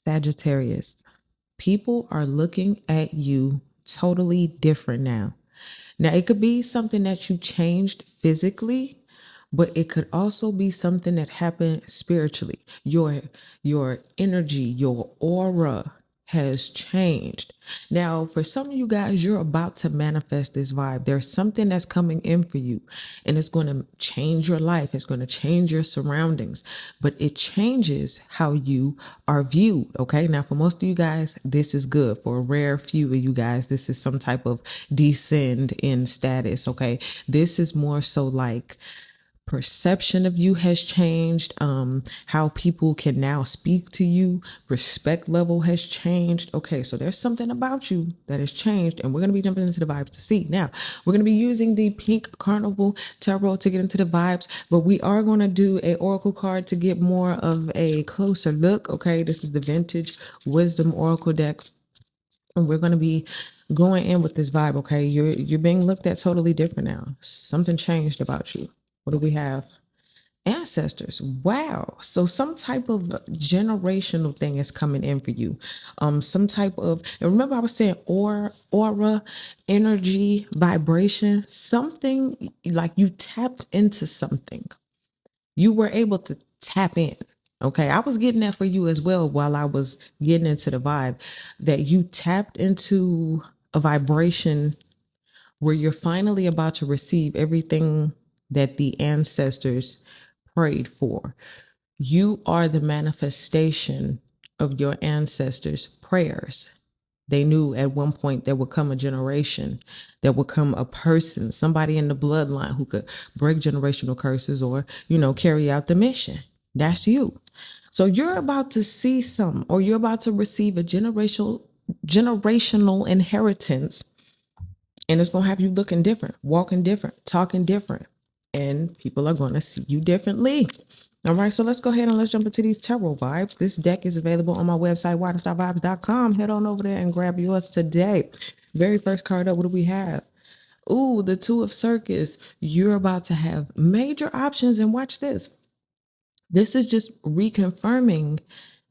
Sagittarius, people are looking at you totally different now. Now, it could be something that you changed physically, but it could also be something that happened spiritually. Your energy, your aura has changed. Now, for some of you guys, you're about to manifest this vibe. There's something that's coming in for you, and it's going to change your life. It's going to change your surroundings, but it changes how you are viewed. Okay. Now, for most of you guys, this is good. For a rare few of you guys, this is some type of descend in status. Okay. This is more so like perception of you has changed. How people can now speak to you, respect level has changed. Okay, so there's something about you that has changed, and we're going to be jumping into the vibes to see. Now, we're going to be using the pink Carnival tarot to get into the vibes, but we are going to do a oracle card to get more of a closer look. Okay, this is the vintage wisdom oracle deck, and we're going to be going in with this vibe. Okay, you're being looked at totally different now. Something changed about you. What do we have? Ancestors. Wow. So some type of generational thing is coming in for you. Some type of, and remember I was saying aura, energy, vibration, something like you tapped into something. You were able to tap in. Okay. I was getting that for you as well while I was getting into the vibe, that you tapped into a vibration where you're finally about to receive everything that the ancestors prayed for. You are the manifestation of your ancestors' prayers. They knew at one point there would come a generation, there would come a person, somebody in the bloodline who could break generational curses or, carry out the mission. That's you. So you're about to see some, or you're about to receive a generational inheritance, and it's going to have you looking different, walking different, talking different, and people are going to see you differently. All right, so let's go ahead and let's jump into these tarot vibes. This deck is available on my website, WildandStarVibes.com. Head on over there and grab yours today. Very first card up, what do we have? Ooh, the Two of Circus. You're about to have major options, and watch this. This is just reconfirming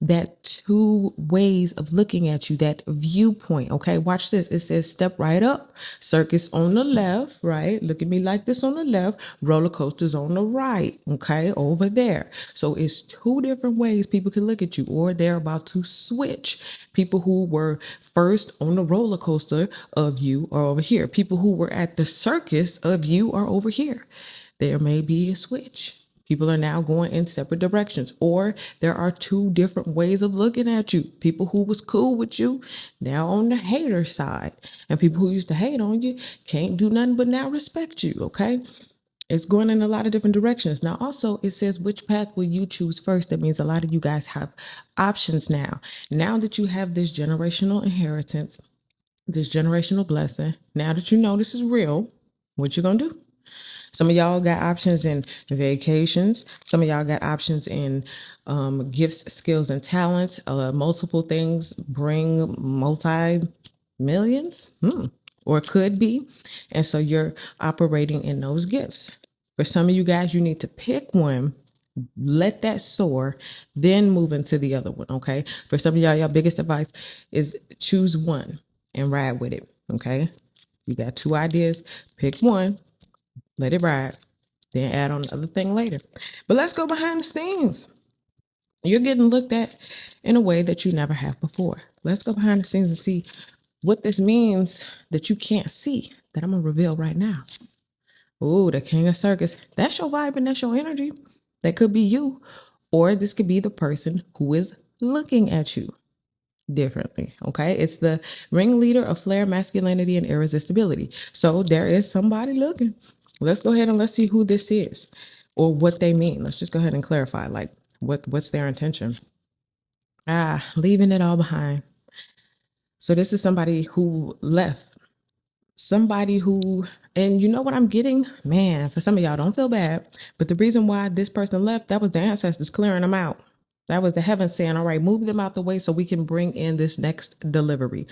that two ways of looking at you, that viewpoint. Okay, watch this. It says step right up, circus on the left, right? Look at me like this on the left, roller coasters on the right, okay, over there. So it's two different ways people can look at you, or they're about to switch. People who were first on the roller coaster of you are over here. People who were at the circus of you are over here. There may be a switch. People are now going in separate directions, or there are two different ways of looking at you. People who was cool with you now on the hater side, and people who used to hate on you can't do nothing but now respect you. Okay. It's going in a lot of different directions. Now, also, it says, which path will you choose first? That means a lot of you guys have options now. Now that you have this generational inheritance, this generational blessing, now that you know this is real, what you gonna do? Some of y'all got options in vacations. Some of y'all got options in gifts, skills, and talents. Multiple things bring multi-millions, or could be. And so you're operating in those gifts. For some of you guys, you need to pick one, let that soar, then move into the other one, okay? For some of y'all, your biggest advice is choose one and ride with it, okay? You got two ideas, pick one. Let it ride, then add on the other thing later. But let's go behind the scenes. You're getting looked at in a way that you never have before. Let's go behind the scenes and see what this means that you can't see, that I'm going to reveal right now. Ooh, the King of Circus. That's your vibe and that's your energy. That could be you, or this could be the person who is looking at you differently. Okay. It's the ringleader of flair, masculinity, and irresistibility. So there is somebody looking. Let's go ahead and let's see who this is or what they mean. Let's just go ahead and clarify, like what's their intention. Leaving it all behind. So this is somebody who left, somebody who, and you know what I'm getting? Man, for some of y'all, don't feel bad, but the reason why this person left, that was the ancestors clearing them out. That was the heavens saying, all right, move them out the way so we can bring in this next delivery.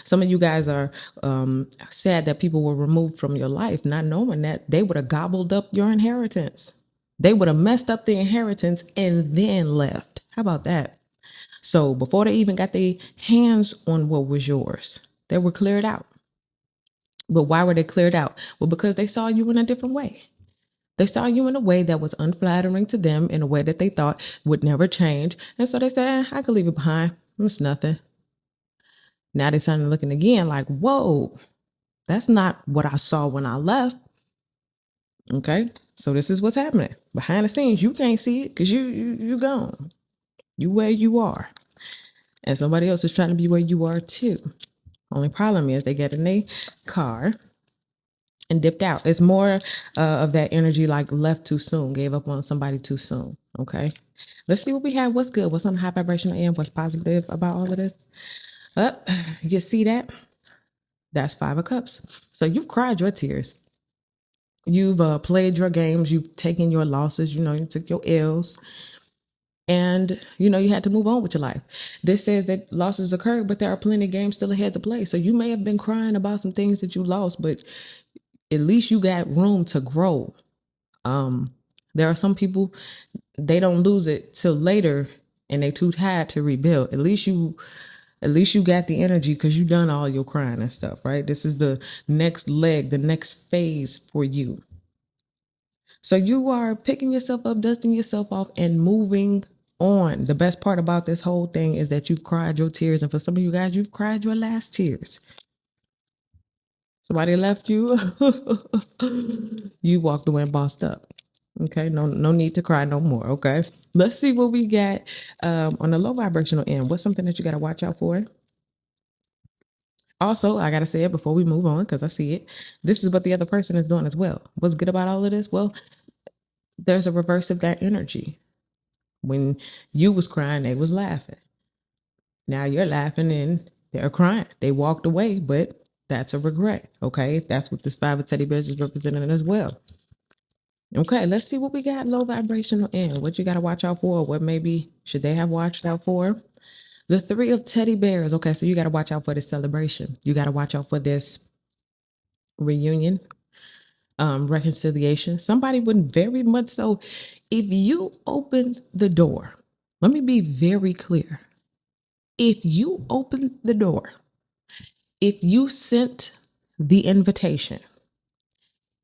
Some of you guys are sad that people were removed from your life, not knowing that they would have gobbled up your inheritance. They would have messed up the inheritance and then left. How about that? So before they even got their hands on what was yours, they were cleared out. But why were they cleared out? Well, because they saw you in a different way. They saw you in a way that was unflattering to them, in a way that they thought would never change. And so they said, I could leave it behind. It's nothing. Now they started looking again like, whoa, that's not what I saw when I left. Okay. So this is what's happening. Behind the scenes, you can't see it because you gone. You where you are. And somebody else is trying to be where you are too. Only problem is they get in their car and dipped out. It's more of that energy like left too soon, gave up on somebody too soon. Okay. Let's see what we have. What's good? What's on the high vibrational end? What's positive about all of this? Up, you see that? That's 5 of Cups. So you've cried your tears. You've played your games. You've taken your losses. You took your L's. And, you had to move on with your life. This says that losses occurred, but there are plenty of games still ahead to play. So you may have been crying about some things that you lost, but at least you got room to grow. There are some people, they don't lose it till later and they too tired to rebuild. At least you got the energy because you done all your crying and stuff, right? This is the next leg, the next phase for you. So you are picking yourself up, dusting yourself off, and moving on. The best part about this whole thing is that you've cried your tears. And for some of you guys, you've cried your last tears. Somebody left you. You walked away and bossed up. Okay, no need to cry no more. Okay, let's see what we got on the low vibrational end. What's something that you got to watch out for? Also, I got to say it before we move on because I see it. This is what the other person is doing as well. What's good about all of this? Well, there's a reverse of that energy. When you was crying, they was laughing. Now you're laughing and they're crying. They walked away, but that's a regret. Okay, that's what this 5 of teddy bears is representing as well. Okay, let's see what we got low vibrational end. What you got to watch out for? What maybe should they have watched out for? The 3 of teddy bears. Okay, so you got to watch out for this celebration. You got to watch out for this reunion, reconciliation. Somebody would very much so, if you opened the door, let me be very clear. If you opened the door, if you sent the invitation,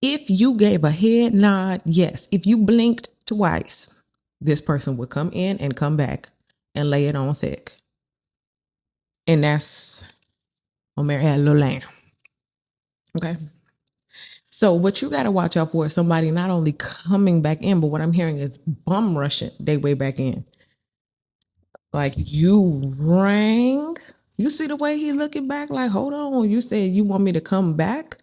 if you gave a head nod, yes, if you blinked twice, this person would come in and come back and lay it on thick. And that's on Mary Had a Little Lamb. Okay. So what you got to watch out for is somebody not only coming back in, but what I'm hearing is bum rushing their way back in. Like you rang. You see the way he looking back? Like, hold on. You said you want me to come back?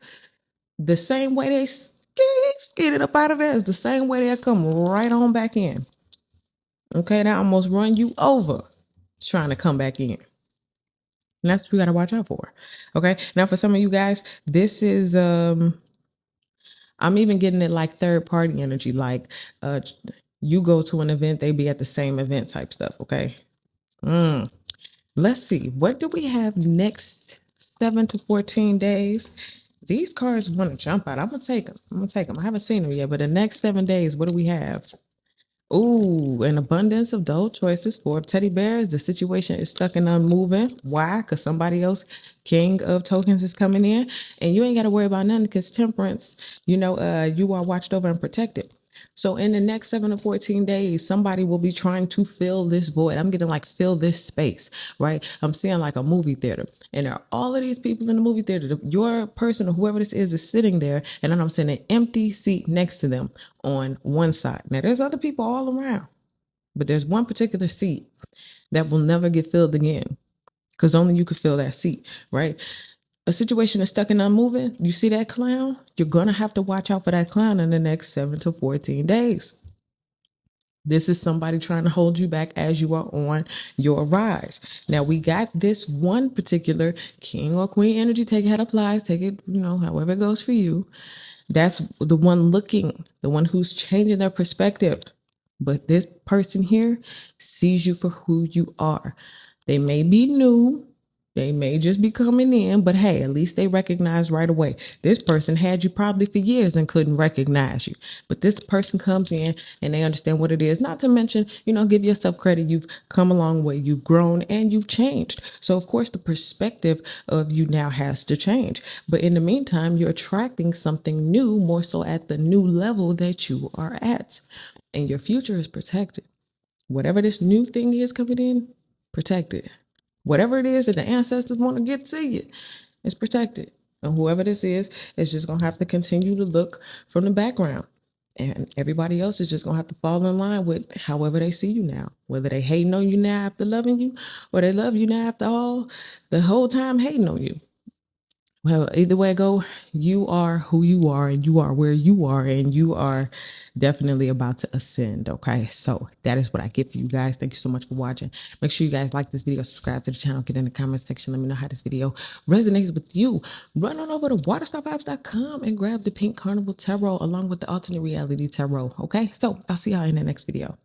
The same way they skidded up out of there is the same way they'll come right on back in. Okay, they almost run you over trying to come back in. And that's what you got to watch out for. Okay, now for some of you guys, this is I'm even getting it like third party energy. Like you go to an event, they be at the same event type stuff. Okay. Let's see. What do we have next 7 to 14 days? These cards want to jump out. I'm going to take them. I haven't seen them yet, but the next 7 days, what do we have? Ooh, an abundance of dull choices for teddy bears. The situation is stuck and unmoving. Why? Because somebody else, king of tokens, is coming in, and you ain't got to worry about nothing because temperance, you are watched over and protected. So in the next 7 to 14 days, somebody will be trying to fill this void. I'm getting like fill this space, right? I'm seeing like a movie theater, and there are all of these people in the movie theater. Your person or whoever this is sitting there, and then I'm seeing an empty seat next to them on one side. Now there's other people all around, but there's one particular seat that will never get filled again because only you could fill that seat, right? A situation is stuck and unmoving. You see that clown? You're going to have to watch out for that clown in the next 7 to 14 days. This is somebody trying to hold you back as you are on your rise. Now, we got this one particular king or queen energy. Take it how it applies. Take it, however it goes for you. That's the one looking, the one who's changing their perspective. But this person here sees you for who you are. They may be new. They may just be coming in, but hey, at least they recognize right away. This person had you probably for years and couldn't recognize you. But this person comes in and they understand what it is. Not to mention, give yourself credit. You've come a long way, you've grown, and you've changed. So, of course, the perspective of you now has to change. But in the meantime, you're attracting something new, more so at the new level that you are at. And your future is protected. Whatever this new thing is coming in, protect it. Whatever it is that the ancestors want to get to you, it's protected. And whoever this is just going to have to continue to look from the background. And everybody else is just going to have to fall in line with however they see you now. Whether they hating on you now after loving you, or they love you now after the whole time hating on you. Well, either way I go, you are who you are, and you are where you are, and you are definitely about to ascend. Okay, so that is what I get for you guys. Thank you so much for watching. Make sure you guys like this video, subscribe to the channel, get in the comment section. Let me know how this video resonates with you. Run on over to waterstarvibes.com and grab the pink Carnival tarot along with the alternate reality tarot. Okay, so I'll see y'all in the next video.